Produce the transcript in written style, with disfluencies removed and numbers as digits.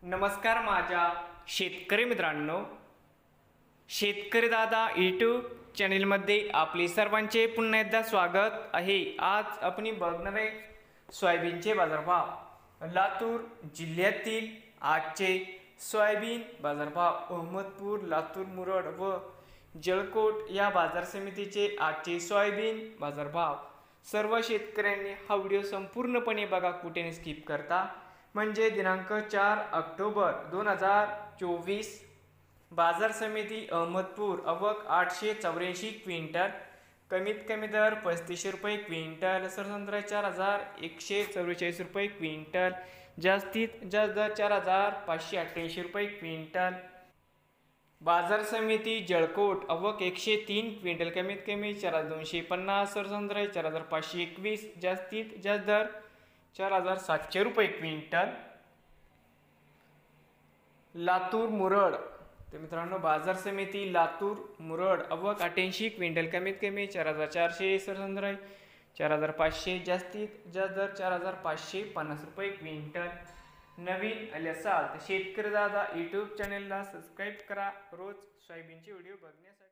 नमस्कार माझ्या शेतकरी मित्रांनो, शेतकरी दादा यूट्यूब चॅनेलमध्ये आपले सर्वांचे पुन्हा एकदा स्वागत आहे। आज आपण बघणार आहे सोयाबीनचे बाजारभाव। लातूर जिल्ह्यातील आजचे सोयाबीन बाजारभाव, अहमदपूर, लातूर, मुरड व जळकोट या बाजार समितीचे आजचे सोयाबीन बाजारभाव। सर्व शेतकऱ्यांनी हा व्हिडिओ संपूर्णपणे बघा, कुठे स्किप करता, म्हणजे दिनांक 4 ऑक्टोबर 2024 बाजार समिती अहमदपूर आवक 884 क्विंटल, कमीत कमी दर 35 रुपये क्विंटल, सरसंत्रा 4144 रुपये क्विंटल, जास्तीत जास्त दर 4588 रुपये क्विंटल। बाजार समिती जळकोट आवक 103 क्विंटल, कमीत कमी 4250, सरसंत्रा 4521, जास्तीत जास्त दर 4700 रुपये क्विंटल। लातूर मुरड, तर मित्रांनो बाजार समिती लातूर मुरड आवक 88 क्विंटल, कमीत कमी 4400, सरसंत्रा 4500, जास्तीत जास्त दर 4550 रुपये क्विंटल। नवीन आले असाल तर शेतकरी दादा यूट्यूब चॅनेलला सबस्क्राईब करा रोज सोयाबीनचे व्हिडिओ बघण्यासाठी।